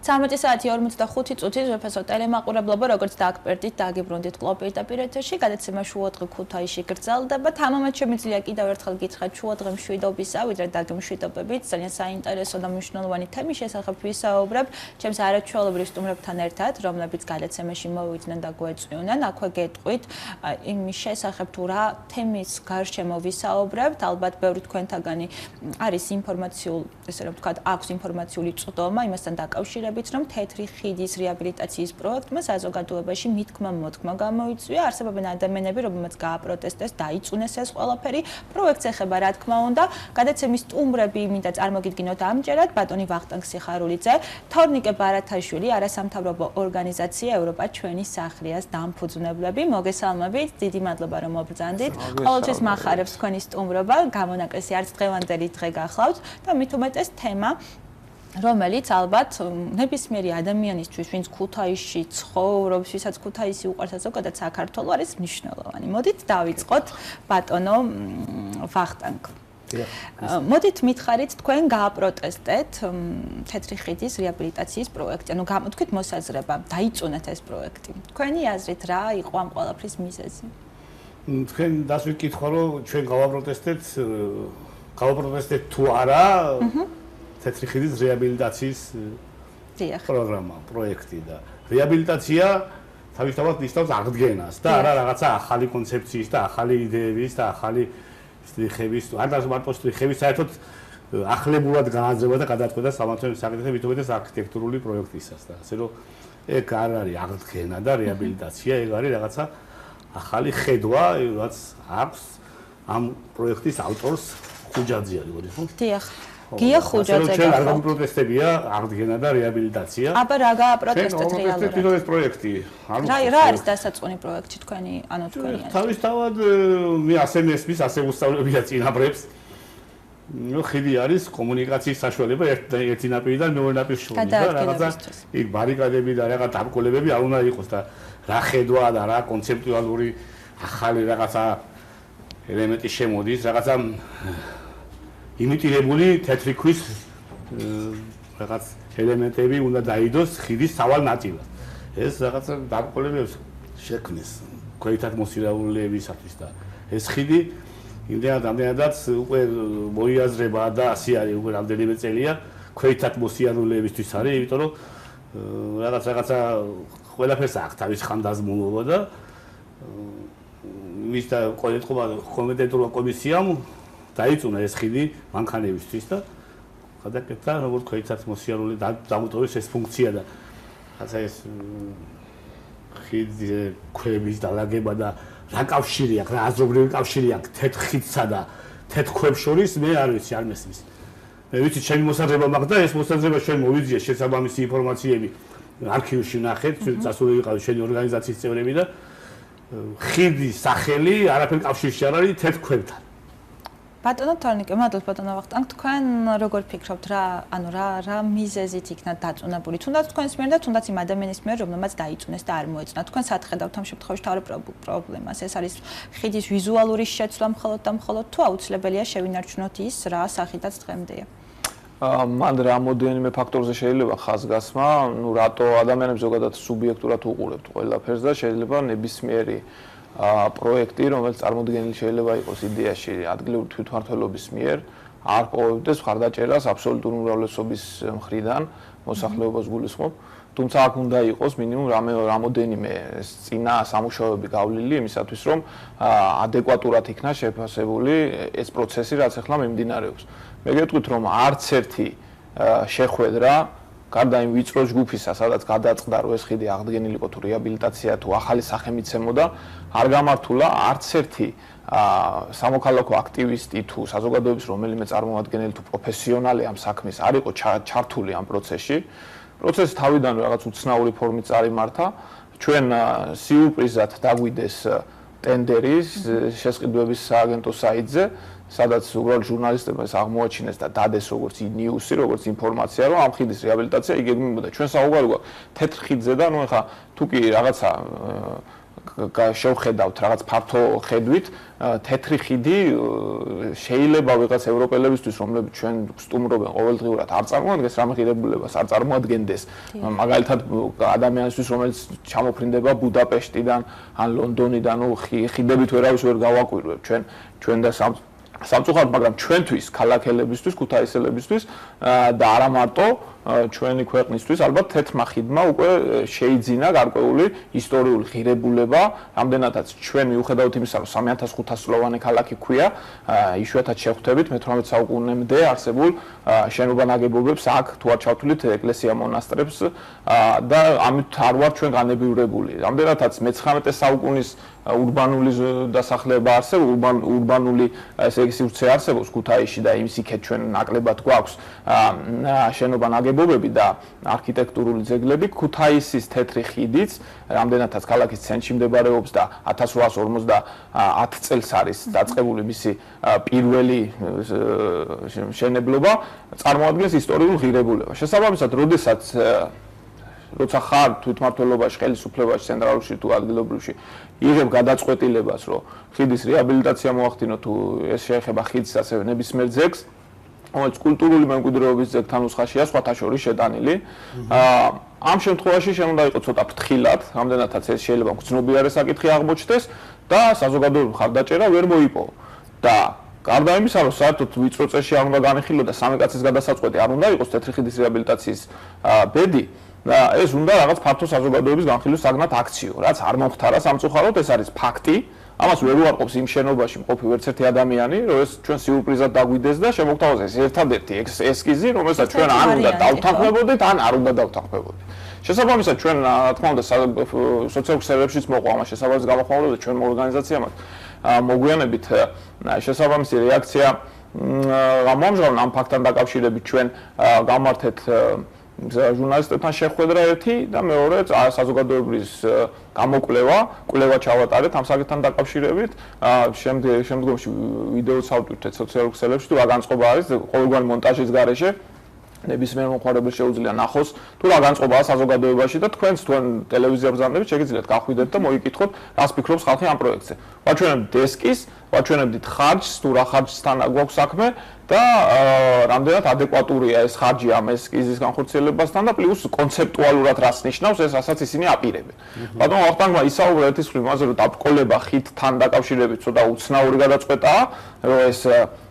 13 საათი 45 წუთი ჟეფესო ტელემაყურებლობა, როგორც დააკვირდით, დაგიბრუნდით კვლავ პირდაპირ ეთერში, გადაცემა შუადღე ქუთაისში გრძელდება. თამამად შემიძლია კიდევ ერთხელ გითხრათ შუადღე მშვიდობისა, ვიდრე დაგი მშვიდობებით, ძალიან საინტერესო და მნიშვნელოვანი თემის შესახებ ვისაუბრებ, ჩემს არაჩვეულებრივ სტუმრებთან ერთად, რომლებიც გადაცემაში მოვიდნენ და გვეწვიდნენ. აქვე გეტყვით იმის შესახებ, თუ რა თემის გარშემო ვისაუბრებთ, ალბათ ბევრი თქვენთაგანი არის ინფორმაციულ, ესე რომ ვთქვათ, აქვს ინფორმაციული წვდომა იმასთან დაკავშირებით, რომ თეთრი ხიდის რეაბილიტაციის პროექტმა საზოგადოებაში მითქმა-მოთქმა გამოიწვია. არსებობენ ადამიანები, რომლებიც გააპროტესტეს, დაიწუნეს ეს ყველაფერი. პროექტს ეხება, რა თქმა უნდა, გადაცემის სტუმრები მინდა წარმოგიდგინოთ ამჯერად ბატონი ვახტანგ სიხარულიძე, თორნიკე ბარათაშვილი, არასამთავრობო ორგანიზაცია ევროპა ჩვენი სახლიას დამფუძნებლები. მოგესალმებით, დიდი მადლობა რომ მობრძანდით. ყოველთვის მახარებს თქვენი სტუმრობა, გამონაკლისი არც დღევანდელი დღე გახლავთ და მით უმეტეს თემა, რომელიც ალბათ ნებისმიერი ადამიანისთვის, ვინც ქუთაისში ცხოვრობს, ვისაც ქუთაისი უყვარს ზოგადად საქართველო, არის მნიშვნელოვანი. მოდით დავიწყოთ ბატონო ვახტანგ. მოდით მითხარით თქვენ გააპროტესტეთ თეთრი ხიდის რეაბილიტაციის პროექტი. ანუ გამოთქვით მოსაზრება, დაიწუნეთ ეს პროექტი. თქვენი აზრით რა იყო ამ ყველაფრის მიზეზი? თქვენ დასვით კითხვა, რომ ჩვენ გავაპროტესტეთ თუ არა თეთრი ხიდის რეაბილიტაციის პროგრამა, პროექტი და რეაბილიტაცია თავისთავად ნიშნავს აღდგენას და არა რაღაცა ახალი კონცეფციის და ახალი იდეების და ახალი სტრიხების, არ მარტო სტრიხების, საერთოდ ახლებურად განაძრევა და გადაწყვეტა სამართლებრივი საკითხები, მithumetes არქიტექტურული პროექტისას და ასე რომ ეგ არ არის აღდგენა და რეაბილიტაცია, ეგ არის რაღაცა ახალი ხედვა, რაც აქვს ამ პროექტის ავტორს ხუჯაძიანი, ხო? დიახ. გია ხუჯაძე. ჩვენ არ გამპროტესტებია აღდგენა და რეაბილიტაცია. აბა რა გააპროტესტეთ რეალურად? ეს პროექტი. რა არის დასაწყისი პროექტი თქვენი, ანუ თქვენი? თავისთავად მე ასე მესმის, ასე უსწავლებია წინაპრებს. ნუ ხიდი არის კომუნიკაციის საშუალება ერთი ნაპირიდან მეორე ნაპირს შორის და რაღაცა იქ ბარიკადები და რაღაც დამკოლებები არ უნდა იყოს და რა ხედვა და რა კონცეპტუალური ახალი რაღაცა ელემენტი შემოდის, რაღაცა იმიტირებული თეთრი ქვის რაღაც ელემენტები უნდა დაიდოს ხიდის სავალ ნაწილად. ეს რაღაცა დამკოლებებს შექმნეს ქვეითად მოსირავლებისათვის და ეს ხიდი იმდენადაც უკვე მოიაზრება და ასე არის უკვე რამდენიმე წელია ქვეითად მოსიარულეებისთვის არის, იმიტომ რომ რაღაცა ყველაფერს აქვს თავის ხანდაზმულობა და მის და კომიტეტურმა კომისიამ დაიწუნა ეს ხიდი მანქანებისთვის და გადაკეთდა როგორც ქვეითად მოსიარული დამტოვეს ეს ფუნქცია და რაღაცა ეს ხიდის ქვების დალაგება და რა კავშირი აქვს, რა აზრობრივი კავშირი აქვს თეთრ ხიდსა და თეთრ ქვებს შორის, მე არ ვიცი, არ მესმის. მე ვიცი, ჩემი მოსაზრება მაქვს და ეს მოსაზრება ჩვენ მოვიძიეს შესაბამისი ინფორმაციები არქივში ნახეთ, წასული ვიყავით ჩვენი ორგანიზაციის წევრები და ხიდის სახელი არაფერ კავშირში არ არის თეთრ ქვებთან. ბატონო თორნიკე, მადლობთ ბატონო ვახტანგ, თქვენ როგორ ფიქრობთ, რა მიზეზით იქნა დაწუნებული? თუნდაც თქვენს მიერ და თუნდაც იმ ადამიანის მიერ, რომელმაც დაიწუნეს და არ მოეწონა. თქვენ სათხედავთ ამ შემთხვევაში თავი პრობლემას. ეს არის ხიდის ვიზუალური შეცვლა მხოლოდ და მხოლოდ თუ აუცილებელია შევინარჩუნოთ ის, რა სახითაც დღემდეა? მან რამოდენიმე ფაქტორზე შეიძლება ხაზგასმა, ნუ რატო ადამიანებს ზოგადად სუბიექტურად უყურებთ ყველაფერს და შეიძლება ნებისმიერი პროექტი, რომელიც წარმოდგენილი შეიძლება იყოს იდეაში ადგილობრივი თვითმმართველობის მიერ, არ პოვებდეს მხარდაჭერას აბსოლუტური უმრავლესობის მხრიდან, მოსახლეობას გულისხმობ, თუმცა აქ უნდა იყოს მინიმუმ რამოდენიმე წინა სამუშაოები გავლილი იმისათვის, რომ ადეკვატურად იქნა შეფასებული ეს პროცესი, რაც ახლა მიმდინარეობს. მე გეტყვით, რომ არც ერთი შეხვედრა გარდა იმ ვიწრო ჯგუფისა, სადაც გადაწყდა რომ ეს ხიდი აღდგენილი იყო თუ რეაბილიტაცია თუ ახალი სახე მიცემოდა, არ გამართულა არც ერთი სამოქალაქო აქტივისტი თუ საზოგადოების რომელიმე წარმომადგენელი თუ პროფესიონალი ამ საქმის არ იყო ჩართული ამ პროცესში. პროცესი თავიდანვე რაღაც უცნაური ფორმით წარიმართა. ჩვენ სიურპრიზად დაგვიდეს ტენდერის შესყიდვების სააგენტო საიტზე, სადაც უბრალოდ ჟურნალისტებმა ეს აღმოაჩინეს და დადეს როგორც ნიუსი, როგორც ინფორმაცია, რომ ამ ხიდის რეაბილიტაცია იგეგმებოდა. ჩვენ საუბარი გვაქვს თეთრ ხიდზე და ნუ ეხა თუ კი რაღაცა შევხედავთ რაღაც ფართო ხედვით, თეთრი ხიდი შეიძლება ვიღაც ევროპელებისთვის, რომლებიც ჩვენ სტუმრობენ ყოველდღიურად არ წარმოადგენს რამ ღირებულებას, არ წარმოადგენდეს. მაგალითად ადამიანისთვის, რომელიც ჩამოფრინდება ბუდაპეშტიდან ან ლონდონიდან, ხიდებით ვერავის ვერ გავაკვირვებ ჩვენ და სამწუხაროდ, მაგრამ ჩვენთვის, ქალაქელებისთვის, ქუთაისელებისთვის და არა მარტო ჩვენი ქვეყნისთვის, ალბათ თეთრმა ხიდმა უკვე შეიძინა გარკვეული ისტორიული ღირებულება, რამდენადაც ჩვენ მიუხედავად იმისა, რომ 3500-სლოვანი ქალაქი ქვია, იშვიათად შევხვდებით მე-18 საუკუნემდე არსებულ შენობა-ნაგებობებს აქ თუ არ ჩავთვლით ეკლესია მონასტრებს და ამით არ ვართ ჩვენ განებივრებული. რამდენადაც მე-19 საუკუნის ურბანული დასახლება არსებობს, ურბანული ესე იგი სივრცე არსებობს ქუთაისში და იმის იქეთ ჩვენ ნაკლებად გვაქვს შენობა-ნაგებობები და არქიტექტურული ძეგლები. ქუთაისის თეთრი ხიდიც, რამდენადაც ქალაქის ცენტრში მდებარეობს და 1850 წელს არის დაწყებული მისი პირველი მშენებლობა, წარმოადგენს ისტორიულ ღირებულებას. შესაბამისად, როცა ხარ თვითმმართველობაში, ხელისუფლებაში, ცენტრალურში თუ ადგილობრივში, იღებ გადაწყვეტილებას, რომ ხიდის რეაბილიტაცია მოახდინო თუ ეს შეეხება ხიდს ასევე ნებისმიერ ძეგლს, რომელიც კულტურული მემკვიდრეობის ძეგლთან ნუსხაშია, სხვათა შორის შეტანილი. ამ შემთხვევაში შენ უნდა იყო ცოტა ფრთხილად, რამდენადაც ეს შეიძლება გრძნობიარე საკითხი აღმოჩნდეს და საზოგადოებრივი მხარდაჭერა ვერ მოიპოვო. და გარდა იმისა, რომ საერთოდ ვიწრო წესში არ უნდა განიხილო და სამი კაცის გადასაწყვეტი არ უნდა იყოს თეთრი ხიდის რეაბილიტაციის ბედი, და ეს უნდა რაღაც ფართო საზოგადოების განხილვის საგნად აქციო, რაც არ მომხდარა სამწუხაროდ, ეს არის ფაქტი. ამას ვერ უარყოფს იმ შენობაში მყოფი ვერც ერთი ადამიანი, რომ ეს ჩვენ სიურპრიზად დაგვიდეს და შემოგთავაზეს ეს ერთადერთი ესკიზი, რომელსაც ჩვენ არ უნდა დავთანხმებოდეთ, ან არ უნდა დავთანხმებოდეთ. შესაბამისად, ჩვენ რა თქმა უნდა სოციალურ ქსელებშიც მოყვა ამას შესაბამის გამოხმაურება და ჩვენ ორგანიზაციამაც მოგვიანებით შესაბამისი რეაქცია გამომჟღავნა ამ ფაქტთან დაკავშირებით ჩვენ გამართეთ ჟურნალისტებთან შეხვედრა ერთი და მეორე საზოგადოებრივ კვლევა ჩავატარეთ ამ საკითხთან დაკავშირებით. შემდგომში ვიდეოც ავტვირთეთ სოციალურ ქსელებში თუ რა განწყობა არის ყოველგვარი მონტაჟის გარეშე ნებისმიერ მომხმარებელს შეუძლია ნახოს თუ რა განწყობაა საზოგადოებაში და თქვენს ტელევიზია ბრძანდებით შეგიძლიათ გახვიდეთ და მოიკითხოთ რას ფიქრობს ხალხი ამ პროექტზე. ვაჩვენებთ დესკის, ვაჩვენებთ ხარჯს თუ რა ხარჯსთან გვაქვს საქმე და რამდენად ადეკვატურია ეს ხარჯი ამ ესკიზის განხორციელებასთან და პლუს კონცეპტუალურად რას ნიშნავს ეს, რასაც ისინი აპირებენ. ბატონო ვახტანგმა ისაუბრა ერთის მხრივ იმაზე, რომ დაბრკოლება ხიდთან დაკავშირებით ცოტა უცნაური გადაწყვეტაა, რომ ეს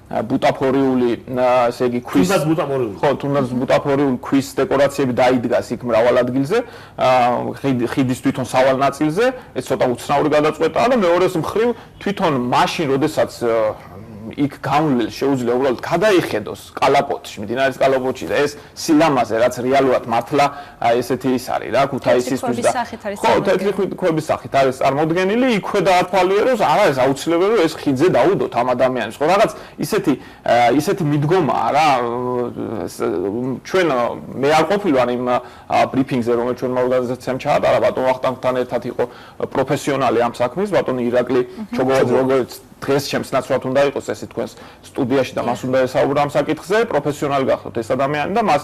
ბუტაფორიული, ესე იგი ქვის თუნდაც ბუტაფორიული ქვის დეკორაციები დაიდგას იქ მრავალ ადგილზე, ხიდის თვითონ სავალ ნაწილზე, ეს ცოტა უცნაური გადაწყვეტაა და მეორეს მხრივ თვითონ მაშინ, როდესაც იქ გამოვლენილ შეუძლია უბრალოდ გადაიხედოს კალაპოტში, მდინარის კალაპოტში და ეს სილამაზე, რაც რეალურად მართლა ესეთი ის არის რა, ქუთაისისთვის და ხო, თეთრი ქვების სახით არის წარმოდგენილი, იქვე დაათვალიეროს, არა ეს აუცილებელი რომ ეს ხიდზე დაუდოთ ამ ადამიანებს. ხო, რაღაც ისეთი მიდგომაა რა, ჩვენ მე არ ყოფილვარ იმ ბრიფინგზე, რომელიც ჩვენმა ორგანიზაციამ ჩაატარა, ბატონ ვახტანგთან ერთად იყო პროფესიონალი ამ საქმის, ბატონი ირაკლი ჩოგოვაძე, როგორც დღეს ჩემს ნაცვლად უნდა იყოს ესე თქვენს სტუდიაში და მას უნდა ესაუბრა ამ საკითხზე, პროფესიონალი გახლავთ ეს ადამიანი და მას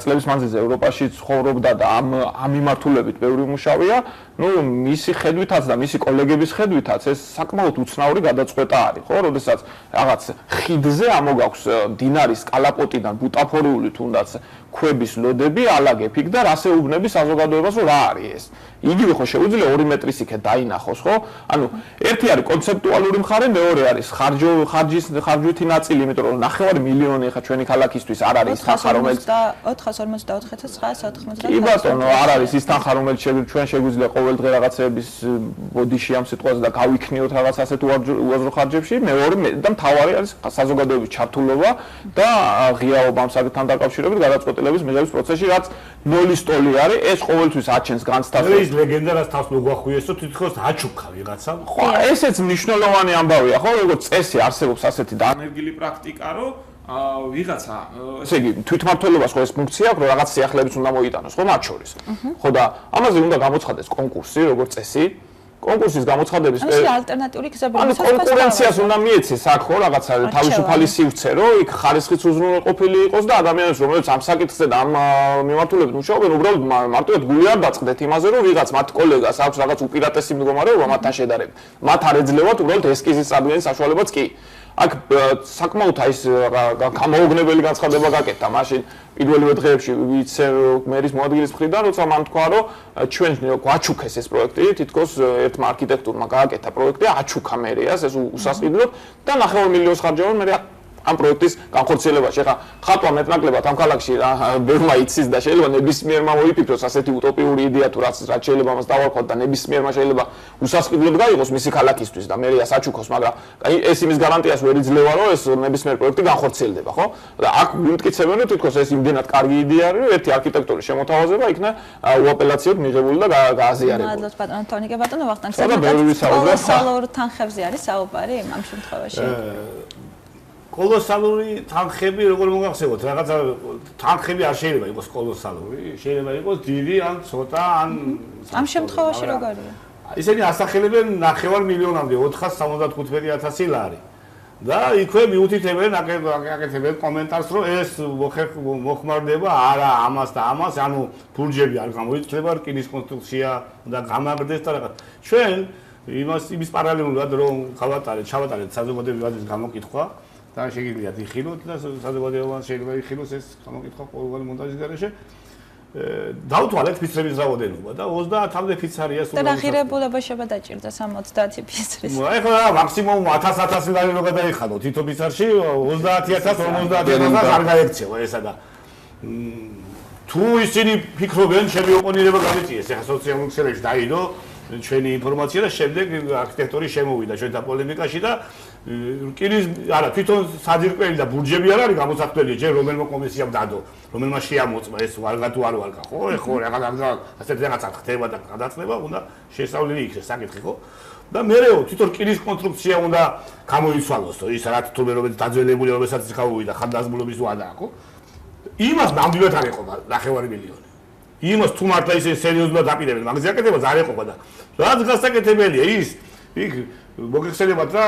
წლების მანძილზე ევროპაში ცხოვრობდა და ამ მიმართულებით ბევრი მუშავია. ნუ მისი ხედვითაც და მისი კოლეგების ხედვითაც ეს საკმაოდ უცნაური გადაწყვეტა არის, ხო, როდესაც რაღაც ხიდზე ამოგაქვს მდინარის კალაპოტიდან ბუტაფორიული თუნდაც ქვების ლოდები ალაგებ იქ და რას ეუბნები საზოგადოებას, რომ რა არის ეს. იგივე ხო შეუძლია 2 მეტრის იქეთ დაინახოს, ხო? ანუ ერთი არის კონცეპტუალური მხარე, მეორე არის ხარჯვითი ნაწილი, იმიტომ რომ 9 მილიონი ხა ჩვენი ქალაქისთვის არ არის თანხა, რომელიც 454,990. კი ბატონო, არ არის ის თანხა, რომელიც ჩვენ შეგვიძლია ყოველდღე რაღაცების ბოდიში ამ სიტყვაზე და გავიქნიოთ რაღაც ასეთ უაზრო ხარჯებში, მეორე და მთავარი არის საზოგადოების ჩართულობა და ღიაობა ამ საკითხთან დაკავშირებით გადაწყვეტილების მიღების პროცესში, რაც ნოლის ტოლი არის, ეს ყოველთვის აჩენს განცდას. ეს ლეგენდა რაც თავს მოგვახვიეს, რომ თითქოს აჩუქა ვიღაცა. ხო, ესეც მნიშვნელოვანი ამბავია, ხო, როგორც წესი არსებობს ასეთი დანერგილი პრაქტიკა, რომ ვიღაცა, ესე იგი, თვითმმართველობას ხო ეს ფუნქცია აქვს, რომ რაღაც სიახლეებს უნდა მოიტანოს, ხო, მათ შორის. ხო და ამაზე უნდა გამოცხადდეს კონკურსი, როგორც წესი. კონკურსის გამოცხადების ეს ალტერნატიული გზები ანუ კონკურენციას უნდა მიეცეს აქ ხო რაღაცა თავისუფალი სივრცე რომ იქ ხარისხიც უზრუნველყოფილი იყოს და ადამიანებს რომლებიც ამ საკითხზე და ამ მიმართულებით მუშაობენ უბრალოდ მარტივად გული არ დაწყდეთ იმაზე რომ ვიღაც მათ კოლეგას აქვს რაღაც უპირატესი მდგომარეობა მათთან შედარებით მათ არ ეძლევათ უბრალოდ ესკიზის წარდგენის საშუალებაც კი აქ საკმაოდ ის გამოუგნებელი განცხადება გაკეთდა მაშინ პირველივე დღეებში ვიცე-მერის მოადგილის მხრიდან როცა მან თქვა რომ ჩვენ გვაჩუქეს ეს პროექტი თითქოს ერთმა არქიტექტურმა გააკეთა პროექტი აჩუქა მერიას ეს უსასყიდლოდ და 9 მილიონს ხარჯავენ მე ამ პროექტის განხორციელებაში. ახლა ხატვა მეტნაკლებად ამ ქალაქში ბევრმა იცის და შეიძლება ნებისმიერმა მოიფიქროს ასეთი утоპიური იდეა თუ რაც შეიძლება მას დავარქვათ და ნებისმიერმა შეიძლება უსასყიდლოდ გაიღოს მისი ქალაქისთვის და მერიას აჩუქოს, მაგრამ ეს იმის გარანტიას ვერ იძლევა რომ ეს ნებისმიერ პროექტი განხორციელდება, ხო? და აქ ვიმტკიცებენ რომ თითქოს ეს იმდენად კარგი იდეა არის, რომ ერთი არქიტექტურის შემოთავაზება იქნა უაპელაციოდ მიღებული და გააზიარებული. მადლობთ ბატონო თონიკე ბატონო ვახტანგ სალორ თანხებზე არის საუბარი ამ შემთხვევაში. კოლოსალური თანხები როგორ მოგახსენოთ რაღაცა თანხები არ შეიძლება იყოს კოლოსალური შეიძლება იყოს დიდი ან ცოტა ან ამ შემთხვევაში როგორია ისინი ასახელებენ 9 მილიონამდე 475,000 ლარი და იქვე მიუთითებენ აკეთებენ კომენტარს რომ ეს მოხმარდება არა ამას და ამას ანუ ბურჯები არ გამოიწლება რკინის კონსტრუქცია და გამაგრდეს და რაღაც ჩვენ იმის პარალელურად რომ ჩავატარეთ საზოგადოების გამოკითხვა და შეიძლება იხილოთ და საზოგადოებამ შეიძლება იხილოს ეს გამოკითხვა ყოველგვარი მონტაჟის გარეშე დავთვალეთ ფიცრების რაოდენობა და 30-მდე ფიცარია სულ. და ღირებულება შეიძლება დაჭირდეს ამ 30 ფიცრის. ეხლა მაქსიმუმ 1000 ლარი რო გადაიხადო თითო ფიცარში 30,000 50,000 არ გაექცევა ესა და თუ ისინი ფიქრობენ ჩემი ოპონირება გამიწიეს ეხლა სოციალურ ქსელებში დაიდო ჩვენი ინფორმაცია და შემდეგ არქიტექტორი შემოვიდა ჩვენთან პოლემიკაში და რკინის არა თვითონ საძირკველი და ბურჯები არ არის გამოსახდელი ჯერ რომელმა კომისიამ დადო რომელმა შეამოწმა ეს ვარგა თუ არ ვარგა ხო ეხლა რაღაცა ასეთ რაღაცა ხდება და გადაწყვეტა უნდა შესავლელი იქნეს საკითხი ხო და მეერეო თვითონ რკინის კონსტრუქცია უნდა გამოიცვალოსო ის რა თუმე რომელიც დაძველებული რომელსაც გავუვიდა ხანდაზმულობის ვადაა ხო იმას ნამდვილად არ ეყობა 9 მილიონი იმას თუ მართლა ისე სერიოზულად აპირებენ მაგაზე აკეთებას არ ეყობა და რაც გასაკეთებელია ის იქ მოგეხსენებათ რა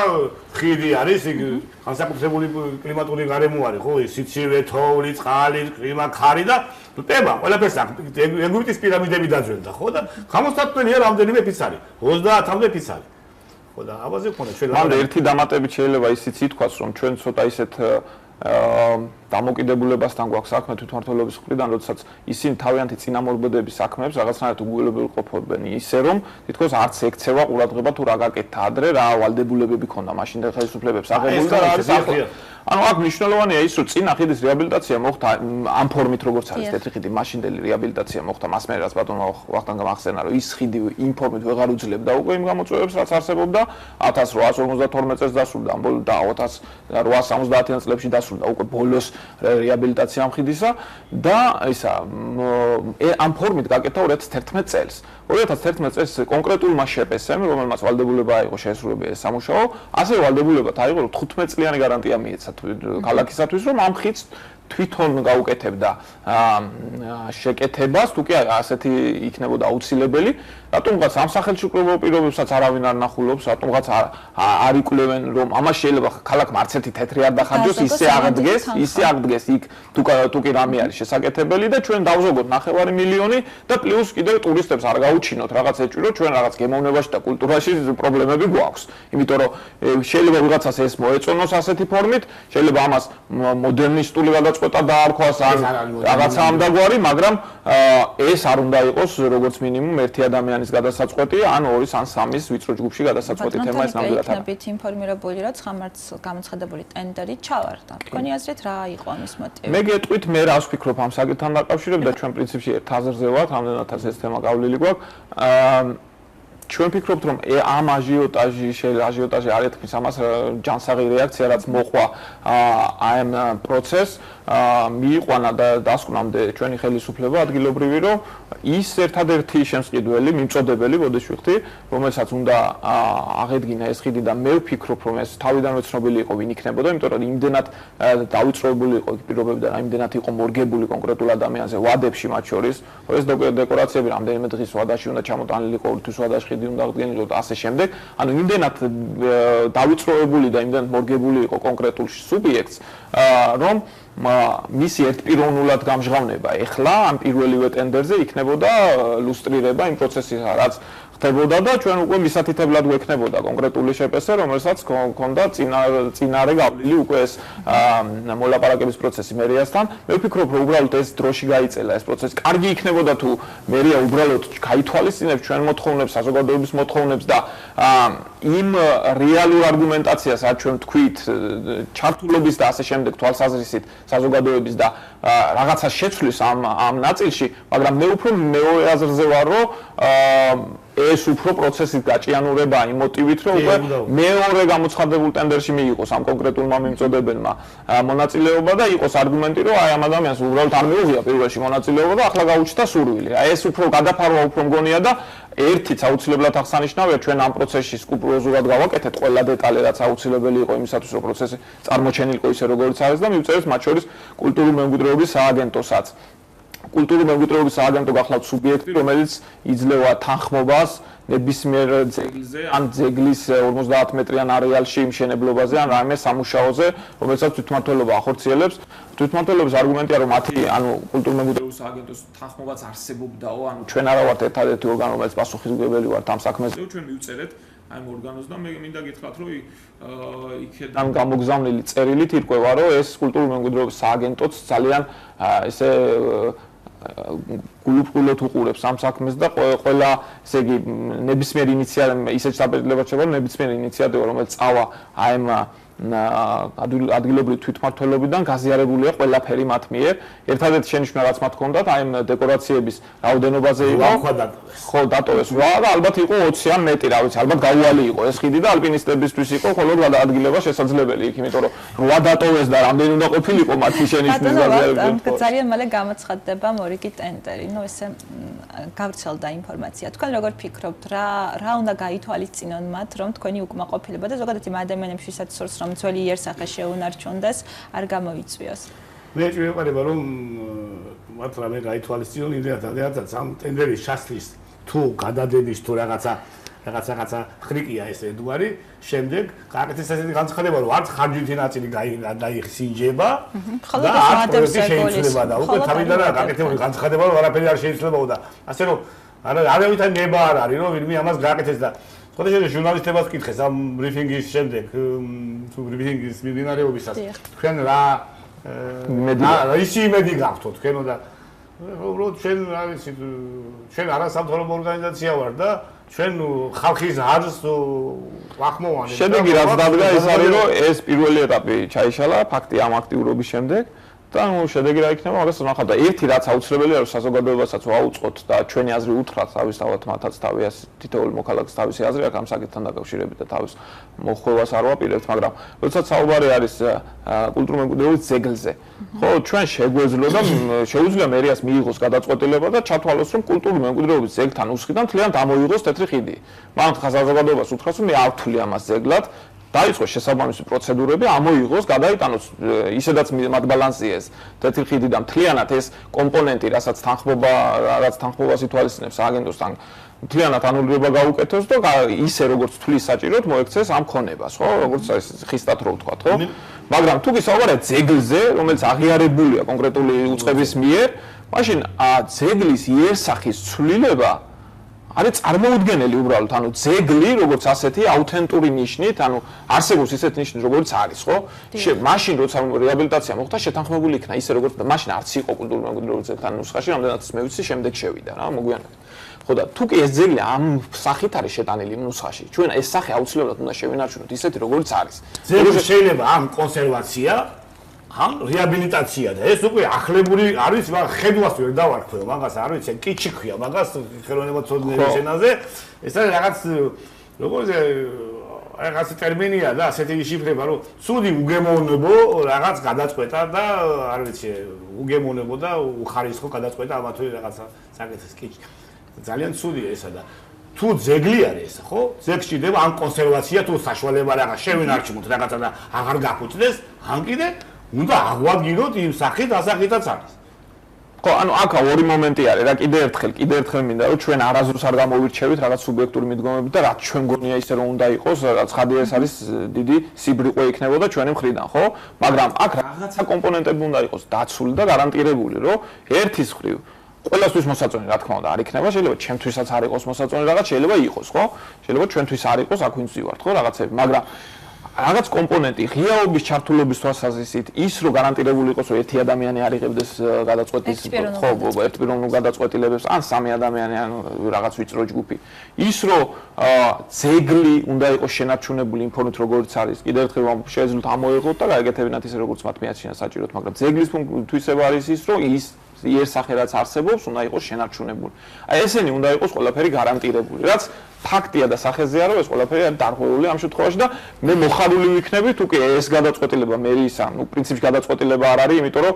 ხიდი არის იქ განსაკუთრებული კლიმატური გარემო არის ხო ის სიცივე თოვლი წყალი კლიმატ ხარი და ტება ყველაფერს ეგვიპტის პირამიდები დაძველდა ხო და გამოსათვლელია რამდენიმე ფიცარი 30-მდე ფიცარი ხო და აბაზე ხონა ჩვენ მანდ ერთი დამატებით შეიძლება ისიც ითქვას რომ ჩვენ ცოტა ისეთ დამოკიდებულებასთან გვაქვს საქმე თვითმმართველობის მხრიდან, როდესაც ისინი თავიანთი წინამორბედების საქმეებს რაღაცნაირად უგულებელყოფობენ ისე რომ თითქოს არც ექცევა ყურადღება თუ რა გაკეთდა ადრე, რა ვალდებულებები ქონდა მაშინ ხელისუფლებებს აღებული და რა არის ახლა. ანუ აქ მნიშვნელოვანია ის რომ წინა ხიდის რეაბილიტაცია მოხდა ამ ფორმით როგორც არის თეთრი ხიდი მაშინდელი რეაბილიტაცია მოხდა მას მე რაც ბატონო ვახტანგამ ახსენა რომ ის ხიდი იმ ფორმით ვეღარ უძლებდა უკვე იმ გამოწვევებს რაც αρსებობდა 1852 წელს დასრულდა და 1870-იან წლებში დასრულდა უკვე ბოლოს რეაბილიტაცია ამ ხიდისა და ისა ამ ფორმით გაკეთა 2011 წელს 2011 წელს კონკრეტულმა შეპესემ რომელმაც ვალდებულება აიღო შესრულებია ეს სამუშაო ასევე ვალდებულებათ აიღო რომ 15 წლიანი გარანტია მიეცა ქალაქისათვის რომ ამ ხიდს თვითონ გაუკეთებდა შეკეთებას თუ კი ასეთი იქნებოდა აუცილებელი რატომღაც ამ სახელმწიფო პირობებსაც არავინ არ ნახულობს რატომღაც არ იკვლევენ რომ ამას შეიძლება ქალაქმა არც ერთი თეთრი არ დახარჯოს ისე აღდგეს იქ თუ კი რამე არის შესაკეთებელი და ჩვენ დავზოგოთ 9 მილიონი და პლუს კიდევ ტურისტებს არ გაუჩინოთ რაღაც ეჭვირო ჩვენ რაღაც გემოვნებაში და კულტურაში პრობლემები გვაქვს იმიტომ რომ შეიძლება ვიღაცას ეს მოეწონოს ასეთი ფორმით შეიძლება ამას მოდერნისტული გადაწყვეტა დაარქვას ან რაღაცა ამდაგვარი მაგრამ ეს არ უნდა იყოს როგორც მინიმუმ ერთი ადამიანის გადასაწყვეტი ან ორის ან სამის ვიწრო ჯგუფში გადასაწყვეტი თემა ეს ნამდვილად არის. იქნებით ინფორმირებული რა 9 მარტს გამოცხადებული ტენდერი ჩავარდა. თქვენი აზრით რა იყო ამის მოტივი? მე გეტყვით მე რას ვფიქრობ ამ საკითხთან დაკავშირებით და ჩვენ პრინციპში ერთ აზრზე ვართ, ამდენადაც ეს თემა გავლილი გვაქვს. ჩვენ ფიქრობთ რომ ამ აჟიოტაჟი არ ეთქმის ამას ჯანსაღი რეაქცია რაც მოყვა ამ პროცესს მიიყვანა და დასკვნამდე ჩვენი ხელისუფლება ადგილობრივი რომ ის ერთადერთი შემსყიდველი მიმწოდებელი ბოდიშვიხთი რომელსაც უნდა აღედგინა ეს ხიდი და მე ვფიქრობ რომ ეს თავიდანვე ცნობილი იყო ვინ იქნებოდა იმიტომ რომ იმდენად დაუწყებული იყო პირობები და იმდენად იყო მორგებული კონკრეტულ ადამიანზე ვადებში მათ შორის ეს დეკორაციები რამდენიმე დღის ვადაში უნდა ჩამოტანილიყო თვის ვადაში თეთრიხიდი უნდა აღდგენილიყო და ასე შემდეგ. ანუ იმდენად დავიწროებული და იმდენად მორგებული იყო კონკრეტულ სუბიექტს, რომ მისი ერთპიროვნულად გამჟღავნება ეხლა ამ პირველივე ტენდერზე იქნებოდა ლუსტრირება იმ პროცესისა, რაც ხდებოდა და ჩვენ უკვე მისათითებლად გვექნებოდა კონკრეტული შეპესე, რომელსაც ჰქონდა წინარე გავლილი უკვე ეს მოლაპარაკების პროცესი მერიასთან. მე ვფიქრობ, რომ უბრალოდ ეს დროში გაიწელა ეს პროცესი. კარგი იქნებოდა თუ მერია უბრალოდ გაითვალისწინებს ჩვენ მოთხოვნებს, საზოგადოების მოთხოვნებს და იმ რეალურ არგუმენტაციას, რაც ჩვენ თქვით, ჩართულობის და ასე შემდეგ თვალსაზრისით საზოგადოების და რაღაცას შეცვლის ამ ნაწილში, მაგრამ მე უფრო მეორე აზრზე ვარ, რომ ეს უფრო პროცესის გაჭიანურება იმ მოტივით, რომ უკვე მეორე გამოცხადებულ ტენდერში მიიღოს ამ კონკრეტულმა მიმწოდებელმა მონაწილეობა და იყოს არგუმენტი, რომ აი ამ ადამიანს უბრალოდ არ მიუღია პირველში მონაწილეობა და ახლა გაუჩნდა სურვილი. აი ეს უფრო გადაფარვა უფრო მგონია და ერთიც აუცილებლად აღსანიშნავია, ჩვენ ამ პროცესში სკრუპულოზურად გავაკეთეთ ყველა დეტალი, რაც აუცილებელი იყო იმისათვის, რომ პროცესი წარმოჩენილიყო ისე როგორც არის და მივწერეთ მათ შორის კულტურული მემკვიდრეობის სააგენტოსაც. კულტურული მემკვიდრეობის სააგენტო გახლავთ სუბიექტი, რომელიც იძლევა თანხმობას ნებისმიერ ძეგლზე, ან ძეგლის 50 მეტრიან არეალში მშენებლობაზე, ან რაიმე სამუშაოზე, რომელსაც თვითმმართველობა ახორციელებს. თვითმმართველობის არგუმენტია, რომ მათი, ანუ კულტურული მემკვიდრეობის სააგენტოს თანხმობაც არსებობდაო, ანუ ჩვენ არა ვართ ერთადერთი ორგანო, რომელიც პასუხისმგებელი ვართ ამ საქმეზე. ჩვენ მივწერეთ აი ამ ორგანოს და მე მინდა გითხრათ, რომ იქედან გამოგზავნილი წერილით ირკვევა, რომ ეს კულტურული მემკვიდრეობის სააგენტოც ძალიან ესე გულუბრყვილოდ უყურებს ამ საქმეს და ყველა ესე იგი ნებისმიერ ინიციატივას ისეთ საპრეზიდენტო შევა ნებისმიერ ინიციატივა რომელიც წავა აი ამ ადგილობრივი თვითმმართველობიდან გაზიარებულია ყველაფერი მათ მიერ. ერთადერთი შენიშვნა რაც მათ ჰქონდათ აი ამ დეკორაციების რაოდენობაზე იყო. ხო, დატოვეს რა და ალბათ იყო 20-ან მეტი, რა ვიცი, ალბათ გაუვალი იყო ეს ხიდი და ალპინისტებისთვის იყო მხოლოდ გადაადგილება შესაძლებელი იქ, იმიტომ რომ რა დატოვეს და რამდენი უნდა ყოფილიყო მათი შენიშვნის გაზიარებები. ძალიან მალე გამოცხადდება მორიგი ტენდერი. ნუ ესე გავრცელდა ინფორმაცია. თქვენ როგორ ფიქრობთ, რა უნდა გაითვალისწინონ მათ, რომ თქვენი უკმაყოფილება და ზოგადად იმ ადამიანებს, ვისაც სურს რომ ძველი იერსახე შეუნარჩუნდეს, არ გამოიწვიოს. მე ვიყურება რომ მათ რამე გაითვალისწინონ იმდენად ამ ტენდერის ჩასვლის თუ გადადების თუ რაღაცა ხრიკია ეს ედუარი, შემდეგ გააკეთეს ესეთი განცხადება, რომ არც ხარჯვითი ნაწილი დაიხსინჯება და არც პროექტი შეიძლება და უკვე თავიდან გააკეთებული განცხადება, რომ არაფერი არ შეიძლებაო და ასე რომ არავითარ ნება არ არის, რომ ვინმე ამას გააკეთეს და ხოდა შეიძლება ჟურნალისტებსაც კითხეს ამ ბრიფინგის შემდეგ, თუ ბრიფინგის მიმდინარეობისას, თქვენ რა ისი იმედი გაქვთ თქვენო და უბრალოდ ჩვენ რა ვიცი, ჩვენ არასამთავრობო ორგანიზაცია ვარ და ჩვენ ხალხის აზრს ვახმოვანებთ. შედეგი რაც დადგა ეს არის, რომ ეს პირველი ეტაპი ჩაიშალა ფაქტი ამ აქტიურობის შემდეგ. და ნუ შედეგი რა იქნება, მაგას ნახავთ და ერთი რაც აუცილებელია, რომ საზოგადოებასაც ვაუწყოთ და ჩვენი აზრი უთხრათ თავისთავად მათაც თავის თითოეული მოქალაქის თავისი აზრი აქვს ამ საკითხთან დაკავშირებით და თავის მოხვევას არ ვაპირებთ, მაგრამ როდესაც საუბარი არის კულტურული მემკვიდრეობის ძეგლზე, ხო, ჩვენ შეგვეძლო და შეუძლია მერიას მიიღოს გადაწყვეტილება და ჩათვალოს, რომ კულტურული მემკვიდრეობის ძეგლთან უსხიდან მთლიანად ამოიღოს თეთრი ხიდი. მან საზოგადოებას უთხრას, რომ მე არ ვთვლი ამას ძეგლად. დაიწყოს შესაბამისი პროცედურები, ამოიღოს, გადაიტანოს ისედაც მათ ბალანსიეს თეთრი ხიდი და მთლიანად ეს კომპონენტი, რაც თანხმობას ითვალისწინებს აგენტოსთან, მთლიანად ანულირება გაუკეთოს და ისე როგორც თვლის საჭიროდ მოექცეს ამ ქონებას, ხო, როგორც ხისტად რო ვთქვათ, ხო? მაგრამ თუ გისაუბრეთ ძეგლზე, რომელიც აღიარებულია კონკრეტული უწყების მიერ, მაშინ ძეგლის იერსახის ცვლილება არის წარმოუდგენელი უბრალოდ, ანუ ძეგლი როგორც ასეთი აუთენტური ნიშნით, ანუ არსებობს ისეთი ნიშნით, როგორც არის, ხო? მაშინ როცა რეაბილიტაცია მოხდა, შეთანხმებული იქნა ისე როგორც მაშინ არც იყო კულტურული მემკვიდრეობის ძეგლთან ნუსხაში, რამდენადაც მე ვიცი, შემდეგ შევიდა რა, მოგვიანებით. ხო და თუ კი ეს ძეგლი ამ სახით არის შეტანილი ნუსხაში, ჩვენ ეს სახე აუცილებლად უნდა შევინარჩუნოთ ისეთი როგორც არის. ძეგლი შეიძლება ამ კონსერვაცია ამ რეაბილიტაცია და ეს უკვე ახლებული არის, მაგრამ ხედვას ვერ დავარქვევ, მაგას არ ვიცი, კიჩი ქვია, მაგას ხელოვნებაცოდნეობის ენაზე, ეს არის რაღაც როგორც რაღაც ტერმინია და ასეთი შიფრება, რომ ცუდი უგემოვნებო რაღაც გადაწყვეტა და არ ვიცი, უგემოვნებო და უხარისხო გადაწყვეტა ამა თუ რაღაცა საკეთეს კიჩი. ძალიან ცუდია ესა და თუ ძეგლი არის ეს, ხო? ძეგლში დება ან კონსერვაცია თუ საშუალება რაღაც შევინარჩუნოთ რაღაცა და აღარ გაფუჭდეს, ან კიდე უნდა აღვადგინოთ იმ სახით, ასახითაც არის. ხო, ანუ აქ ორი მომენტი არის, რა კიდე ერთხელ მინდა რომ ჩვენ არასდროს არ გამოვირჩევით რაღაც სუბიექტური მიდგომებით და რაც ჩვენ გონია ისე რომ უნდა იყოს, რაც ხადია ეს არის დიდი სიბრიყვე იქნებოდა ჩვენი მხრიდან, ხო? მაგრამ აქ რაღაცა კომპონენტები უნდა იყოს დაცული და გარანტირებული, რომ ერთის მხრივ ყველასთვის მოსაწონი რა თქმა უნდა არ იქნება, შეიძლება ჩემთვისაც არ იყოს მოსაწონი რაღაც, შეიძლება იყოს, ხო? შეიძლება ჩვენთვის არ იყოს, აქ ვინც ვივართ, ხო, რაღაცები, მაგრამ რაღაც კომპონენტი ღიაობის ჩართულობის თვალსაზრისით ის რომ გარანტირებული იყოს რომ ერთი ადამიანი არ იღებდეს გადაწყვეტის ხო ერთპიროვნულ გადაწყვეტილებებს ან სამი ადამიანი ან რაღაც ვიწრო ჯგუფი ის რომ ძეგლი უნდა იყოს შენარჩუნებული იმ ფორმით როგორც არის კიდევ ერთხელ შეეძლოთ ამოიღოთ და გაიგეთებინათ ისე როგორც მათ მიაჩნია საჭიროდ მაგრამ ძეგლის თვისება არის ის რომ ის იერსახე რაც არსებობს უნდა იყოს შენარჩუნებული აი ესენი უნდა იყოს ყველაფერი გარანტირებული რაც ფაქტია და სახეზეა რომ ეს ყველაფერი არის დარღვეული ამ შემთხვევაში და მე მოხარული ვიქნები თუ კი ეს გადაწყვეტილება მე ისა ნუ პრინციპში გადაწყვეტილება არ არის იმიტომ რომ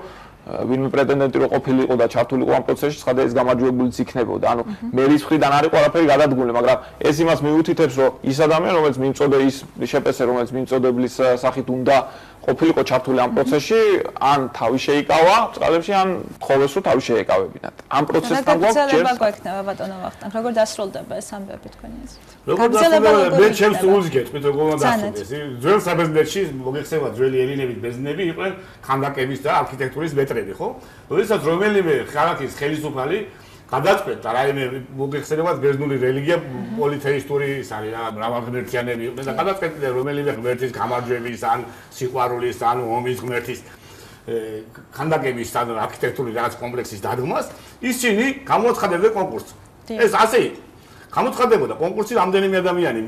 ვინმე პრეტენდენტი რო ყოფილიყო და ჩართულიყო ამ პროცესში ცხადა ეს გამარჯვებულიც იქნებოდა ანუ მერის მხრიდან არის ყველაფერი გადადგმული მაგრამ ეს იმას მიუთითებს რომ ის ადამიანი რომელიც მიმწოდე ის შეპესე რომელიც მიმწოდებლის სახით უნდა ყოფილიყო ჩართული ამ პროცესში ან თავი შეიკავა წყალებში ან თხოვეს რომ თავი შეეკავებინათ ამ პროცესთან გვაქვს ბატონო ვახტანგ როგორ დასრულდება ეს ამბები თქვენი აზრით როგორ დასრულდება მე ჩემს სულს გეტყვით როგორ დასრულდეს ძველ საბერძნეთში მოგეხსენა ძველი ელინების ბერძნები იყვნენ ხანდაკების და არქიტექტურის მეტრები ხო როდესაც რომელიმე ქალაქის ხელისუფალი გადაწყვეტა რაიმე მოგეხსენებათ ბერძნული რელიგია პოლითეისტური ის არის რა მრავალღმერთიანები იყვნენ და გადაწყვეტა რომელიმე ღმერთის გამარჯვების ან სიყვარულის ან ომის ღმერთის ხანდაკების ან არქიტექტურული რაღაც კომპლექსის დადგმას ისინი გამოაცხადებდნენ კონკურსს ეს ასე იყო გამოცხადებოდა კონკურსში რამდენიმე ადამიანი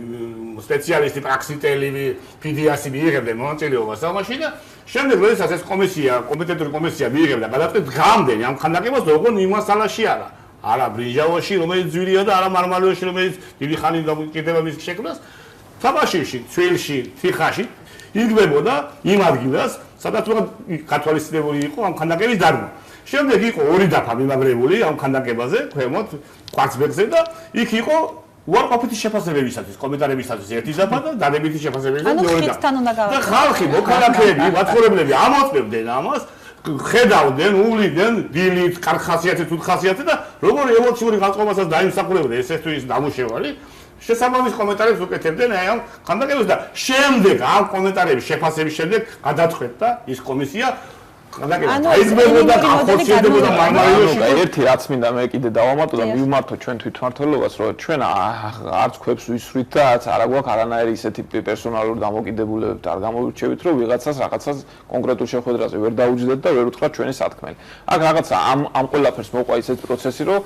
სპეციალისტი პრაქსიტელი ფიდიასი მიიღებდნენ მონაწილეობას ამაში და შემდეგ როდესაც ეს კომისია კომპეტენტური კომისია მიიღებდა გადაწყვეტს გამდენი ამ ხანდაკებას როგორ იმასალაში არა ბრინჯაოში რომელიც ძვირია და არა მარმარილოში რომელიც დიდი ხანი დამოკიდება მის შექმნას თამაშში ცვილში თიხაში იგებოდა იმ ადგილას სადაც კათოლიციზმური იყო ამ ხანდაკების დარგვა შემდეგ იყო ორი დაფა მიმაგრებული ამ ხანდაკებაზე ქვემოთ კვარცხლბეკზე და იქ იყო უარყოფითი შეფასებებისათვის კომენტარებისათვის ერთი დაფა და დადებითი შეფასებებისათვის ორი დაფა და ხალხი მოქალაქეები მაცხოვრებლები ამოწმებდნენ ამას ხედავდნენ, უვლიდნენ დილით, კარგხასიათით, უხასიათით და როგორ ემოციური განწყობასაც დაიმსახურებდნენ ესეთვის დამუშევარი შესაბამის კომენტარებს უკეთებდნენ აი ამ ხანდაკებს და შემდეგ ამ კომენტარების შეფასების შემდეგ გადაწყვეტა ის კომისია აიზმებოდა განხორციელებოდა მარმარილოში ერთი რაც მინდა მე კიდე დავამატო და მივმართო ჩვენ თვითმმართველობას რომ ჩვენ არც ქვებს ვისვრით და არა გვაქვს არანაირი ისეთი პერსონალური დამოკიდებულებები და არ გამოვირჩევით რომ ვიღაცას რაღაცას კონკრეტულ შეხვედრაზე ვერ დაუჯდეთ და ვერ უთხრათ ჩვენი სათქმელი აქ რაღაცა ამ ყველაფერს მოყვა ისეთი პროცესი რომ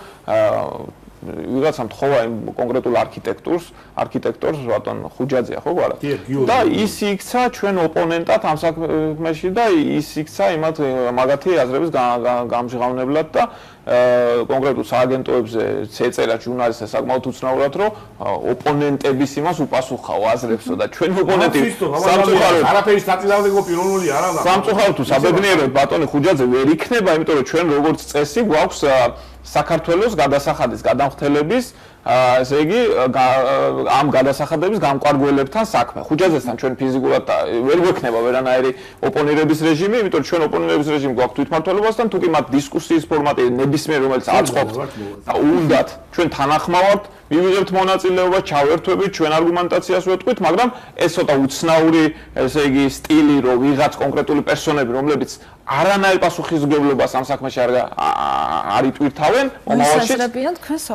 ვიღაცამ თხოვა იმ კონკრეტულ არქიტექტორს ბატონ ხუჯაძეა ხო გვარა და ის იქცა ჩვენ ოპონენტად ამ საქმეში და ის იქცა იმათ მაგათი აზრების გამჟღავნებლად და კონკრეტულ სააგენტოებზე წეწერა ჟურნალისტებს საკმაოდ უცნაურად რომ ოპონენტების იმას უპასუხაო აზრებსო და ჩვენ ოპონენტი სამწუხაროდ არაფერი სტატიზავდეკო პიროვნული არა მაგრამ სამწუხაროდ თუ საბედნიეროდ ბატონი ხუჯაძე ვერ იქნება იმიტომ რომ ჩვენ როგორც წესი გვაქვს საქართველოს გადასახადის გადამხდელების ესე იგი ამ გადასახადების გამყარგველებთან საქმე. ხუჯაძესთან ჩვენ ფიზიკურად ვერ გვექნება ვერანაირი ოპონირების რეჟიმი, იმიტომ რომ ჩვენ ოპონირების რეჟიმი გვაქვს თვითმმართველობასთან, თუ კი მათ დისკუსიის ფორმატი ნებისმიერ რომელიც აწყობთ და უნდათ ჩვენ თანახმავართ, მივიღებთ მონაწილეობას, ჩავერთვებით, ჩვენ არგუმენტაციას ვეტყვით, მაგრამ ეს ცოტა უცნაური, ესე იგი სტილი, რომ ვიღაც კონკრეტული პერსონები, რომლებიც არანაირ პასუხისმგებლობას ამ საქმეში არ იტვირთავენ, მომავალში.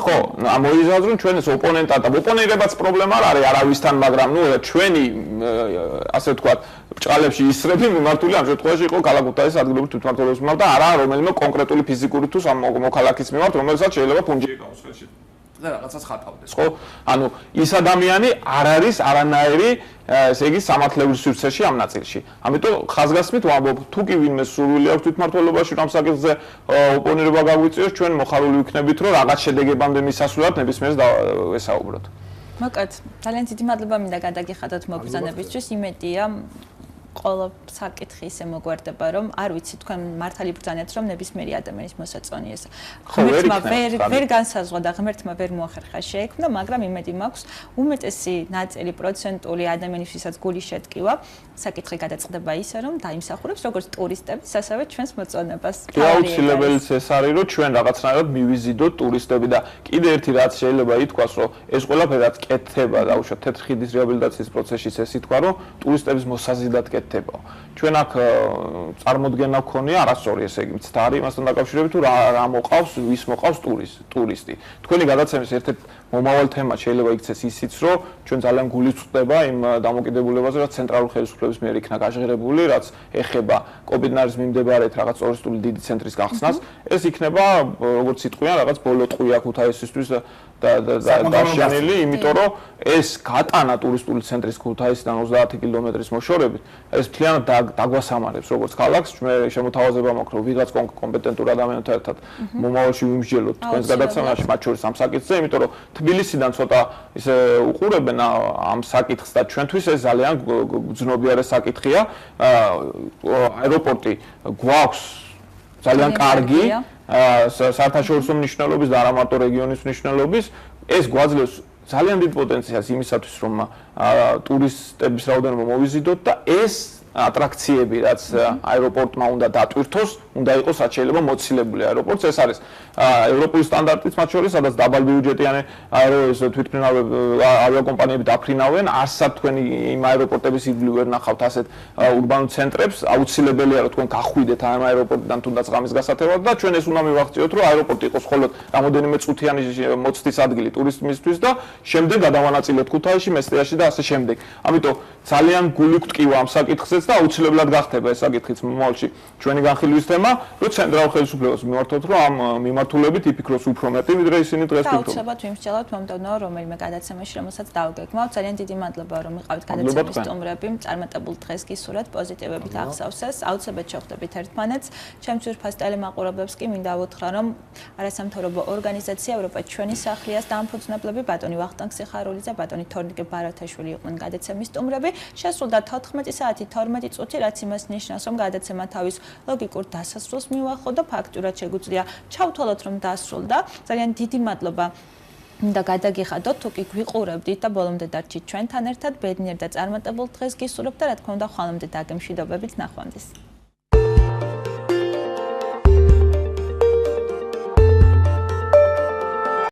ხო, მოიზარდრონ ჩვენ ეს ოპონენტად და ოპონირებაც პრობლემა არ არის არავისთან, მაგრამ ნუ ჩვენი ასე ვთქვათ, ბჭყალებში ისრები მიმართული ამ შემთხვევაში იყო ქალაქ ქუთაისის ადგილობრივ თვითმმართველობის მიმართ და არა რომელიმე კონკრეტული ფიზიკური თუ მოქალაქის მიმართ, რომელსაც შეიძლება პუნჯი ეკავოს ხელში. და რაღაცას ხატავდეს, ხო? ანუ ის ადამიანი არ არის არანაირი, ესე იგი, სამართლებრივ სივრცეში ამ ნაწილში. ამიტომ ხაზგასმით ვამბობ, თუ კი ვინმე სურვილი აქვს თვითმმართველობაში რომ საკითხზე ოპონირება გაგვიწიოს, ჩვენ მოხარული ვიქნებით, რომ რაღაც შედეგებამდე მისასვლელად ნებისმიერს ვესაუბროთ. მოკეთ, ძალიან დიდი მადლობა მინდა გადაგიხადოთ მოგზანებისთვის, იმედია ყოლა საკითხი ისე მოგვარდება, რომ არ ვიცი თქვენ მართალი ბრძანეთ, რომ ნებისმიერი ადამიანის მოსაწონი ეს. ღმერთმა ვერ განსაზღვრა და ღმერთმა ვერ მოახერხა შეექმნა, მაგრამ იმედი მაქვს, უმეტესი ნაწილი პროცენტული ადამიანისთვისაც გული შეტკივა, საკითხი გადაწყდება ისე, რომ დაიმსახურებს როგორც ტურისტების, ასევე ჩვენს მოწონებას. აუცილებელიც ეს არის, რომ ჩვენ რაღაცნაირად მივიზიდოთ ტურისტები და კიდე ერთი რაც შეიძლება ითქვას, რომ ეს ყველაფერი რაც კეთდება, დაუშვათ თეთრი ხიდის რეაბილიტაციის პროცესშიც ეს ითქვა, რომ ტურისტების მოსაზიდად კეთდება. ჩვენ აქ წარმოდგენა გქონია არასწორი, ესე იგი, მცდარი იმასთან დაკავშირებით, თუ რა მოყავს, ვის მოყავს ტურისტი. თქვენი გადაცემის ერთ-ერთი მომავალ თემა შეიძლება იქცეს ისიც, რომ ჩვენ ძალიან გულით ვხვდება იმ დამოკიდებულებაზე, რაც ცენტრალური ხელისუფლების მიერ იქნა გაჟღერებული, რაც ეხება კობიდნარის მიმდებარედ რაღაც ტურისტული დიდი ცენტრის გახსნას. ეს იქნება, როგორც იტყვიან, რაღაც ბოლო ტყვია ქუთაისისთვის და დაშენილი, იმიტომ რომ ეს გატანა ტურისტული ცენტრის ქუთაისიდან 30 კილომეტრის მოშორებით, ეს მთლიანად დაგვასამარებს როგორც ქალაქს. ჩვენ შემოთავაზება მაქვს, რომ ვიღაც კომპეტენტურ ადამიანთან ერთად მომავალში ვიმსჯელოთ თქვენს გადაცემაში, მათ შორის ამ საკითხზე, იმიტომ რომ თბილისიდან ცოტა ისე უყურებენ ამ საკითხს და ჩვენთვის ეს ძალიან გძნობიარე საკითხია. აეროპორტი გვაქვს ძალიან კარგი, საერთაშორისო მნიშვნელობის და არა მარტო რეგიონის მნიშვნელობის, ეს გვაძლევს ძალიან დიდ პოტენციალს იმისათვის, რომ ტურისტების რაოდენობა მოვიზიდოთ და ეს ატრაქციები, რაც აეროპორტმა უნდა დატვირთოს, უნდა იყოს რაც შეიძლება მოცილებული აეროპორტს. ეს არის ევროპული სტანდარტიც მათ შორის, სადაც დაბალბიუჯეტიანი ავიაკომპანიები დაფრინავენ, არსად თქვენი იმ აეროპორტების იგივე ვერ ნახავთ ასეთ ურბანულ ცენტრებს, აუცილებელია რომ თქვენ გახვიდეთ ამ აეროპორტიდან თუნდაც ღამის გასათევად და ჩვენ ეს უნდა მივახციოთ, რომ აეროპორტი იყოს მხოლოდ რამოდენიმე წუთიანი მოწვდის ადგილი ტურისტებისთვის და შემდეგ გადავანაწილოთ ქუთაისში, მესტიაში და ასე შემდეგ. ამიტომ ძალიან გული გვტკივა ამ საკითხზე და აუცილებლად გახდება ეს საკითხიც მომავალში ჩვენი განხილვის თემა, რომ ცენტრალურ ხელისუფლებას მიმართოთ, რომ ამ მიმართულებით იფიქროს უფრო მეტი, ვიდრე ისინი დღეს ფიქრობენ. აუცილებლად ვიმსჯელოთ მომდევნო რომელიმე გადაცემაში, რომელსაც დავგეგმავთ. ძალიან დიდი მადლობა, რომ იყავით გადაცემის სტუმრები. წარმატებულ დღეს გისურვებთ, პოზიტივებით აღსავსეს. აუცილებლად შევხვდებით ერთმანეთს. ჩემს ძვირფას ტელემაყურებლებს კი მინდა უთხრა, რომ არასამთავრობო ორგანიზაცია ევროპა ჩვენი სახლიას დამფუძნებლები ბატონი ვახტანგ სიხარულიძე, ბატონი თორნიკე ბარათაშვილი იყვნენ გადაცემის სტუმრები. შესრულდა 14 საათი 12 წუთი, რაც იმას ნიშნავს, რომ გადაცემა თავის ლოგიკურ დასასრულს მივახო და ფაქტურად შეგვიძლია ჩავთვალოთ, რომ დასრულდა. ძალიან დიდი მადლობა და გადაგიხადოთ, თუ კი გვიყურებდით და ბოლომდე დარჩით ჩვენთან ერთად, ბედნიერ და წარმატებულ დღეს გისურვებთ და რა თქმა უნდა, ხვალამდე დაგემშვიდობებით ნახვამდის.